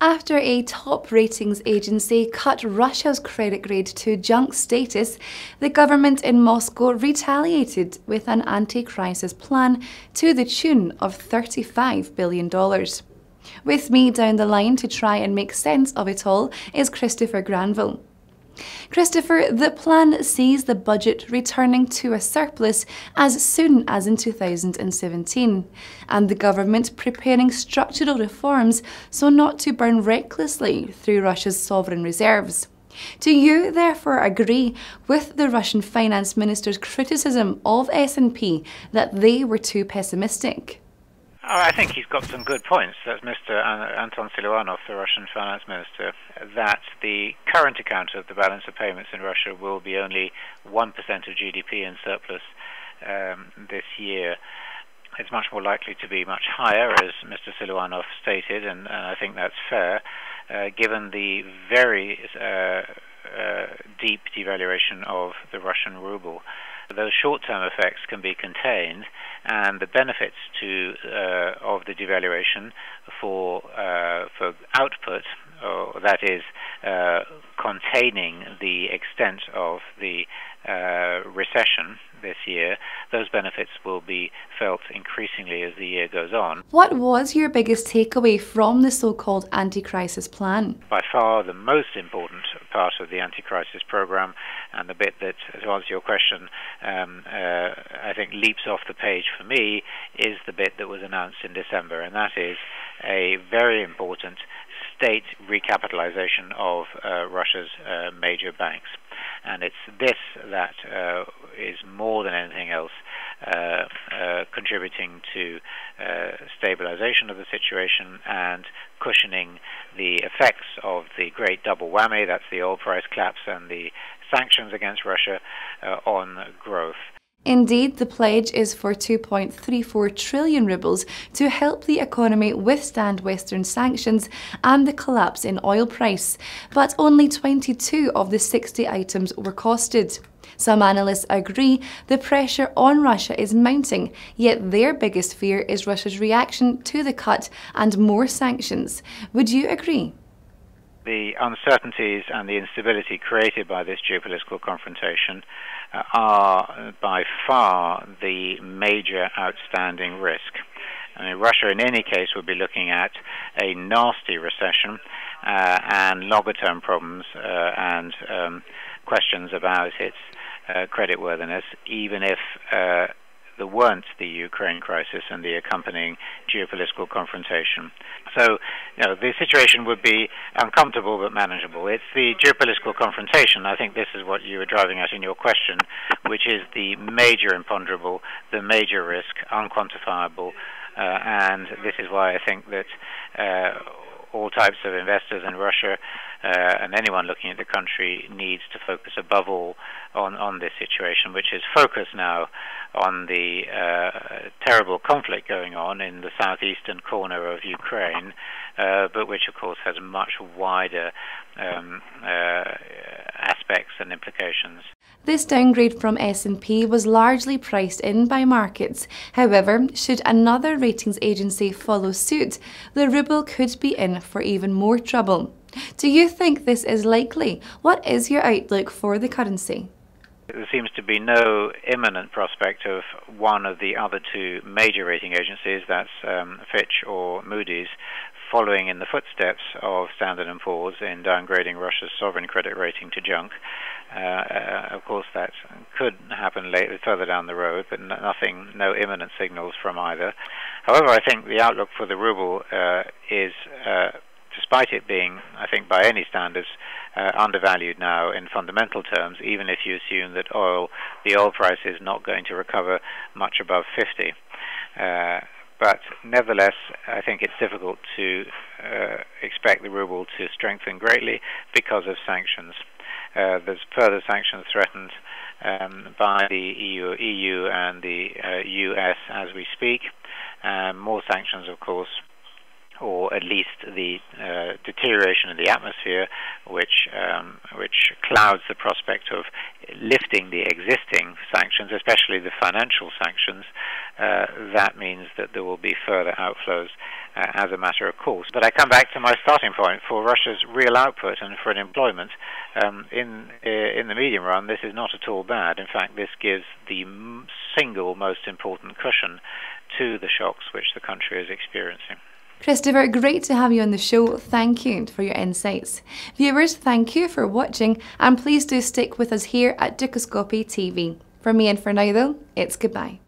After a top ratings agency cut Russia's credit grade to junk status, the government in Moscow retaliated with an anti-crisis plan to the tune of $35 billion. With me down the line to try and make sense of it all is Christopher Granville. Christopher, the plan sees the budget returning to a surplus as soon as in 2017, and the government preparing structural reforms so not to burn recklessly through Russia's sovereign reserves. Do you therefore agree with the Russian finance minister's criticism of S&P that they were too pessimistic? Oh, I think he's got some good points. That's Mr. Anton Siluanov, the Russian finance minister, that the current account of the balance of payments in Russia will be only 1% of GDP in surplus this year. It's much more likely to be much higher, as Mr. Siluanov stated, and I think that's fair, given the very deep devaluation of the Russian ruble. Those short-term effects can be contained, and the benefits of the devaluation for output, or that is, containing the extent of the recession this year, those benefits will be felt increasingly as the year goes on. What was your biggest takeaway from the so-called anti-crisis plan? By far the most important part of the anti-crisis program, and the bit that, to answer your question, I think leaps off the page for me, is the bit that was announced in December, and that is a very important state recapitalization of Russia's major banks. And it's this that is more than anything else contributing to stabilization of the situation and cushioning the effects of the great double whammy, that's the oil price collapse and the sanctions against Russia, on growth. Indeed, the pledge is for 2.34 trillion rubles to help the economy withstand Western sanctions and the collapse in oil price, but only 22 of the 60 items were costed. Some analysts agree the pressure on Russia is mounting, yet their biggest fear is Russia's reaction to the cut and more sanctions. Would you agree? The uncertainties and the instability created by this geopolitical confrontation are by far the major outstanding risk. I mean, Russia in any case would be looking at a nasty recession and longer-term problems and questions about its creditworthiness, even if there weren't the Ukraine crisis and the accompanying geopolitical confrontation. So, the situation would be uncomfortable but manageable. It's the geopolitical confrontation, I think this is what you were driving at in your question, which is the major imponderable, the major risk, unquantifiable, and this is why I think that all types of investors in Russia and anyone looking at the country needs to focus above all on this situation, which is focused now on the terrible conflict going on in the southeastern corner of Ukraine, but which of course has much wider aspects and implications. This downgrade from S&P was largely priced in by markets. However, should another ratings agency follow suit, the ruble could be in for even more trouble. Do you think this is likely? What is your outlook for the currency? There seems to be no imminent prospect of one of the other two major rating agencies, that's Fitch or Moody's, following in the footsteps of Standard & Poor's in downgrading Russia's sovereign credit rating to junk. Of course, that could happen later, further down the road, but no imminent signals from either. However, I think the outlook for the ruble is, despite it being, I think, by any standards, undervalued now in fundamental terms, even if you assume that the oil price is not going to recover much above 50. But nevertheless, I think it's difficult to expect the ruble to strengthen greatly because of sanctions. There's further sanctions threatened by the EU and the US as we speak. More sanctions, of course, or at least the deterioration in the atmosphere, which clouds the prospect of lifting the existing sanctions, especially the financial sanctions, that means that there will be further outflows as a matter of course. But I come back to my starting point. For Russia's real output and for employment, in the medium run, this is not at all bad. In fact, this gives the single most important cushion to the shocks which the country is experiencing. Christopher, great to have you on the show. Thank you for your insights. Viewers, thank you for watching, and please do stick with us here at Dukascopy TV. For me and for now though, it's goodbye.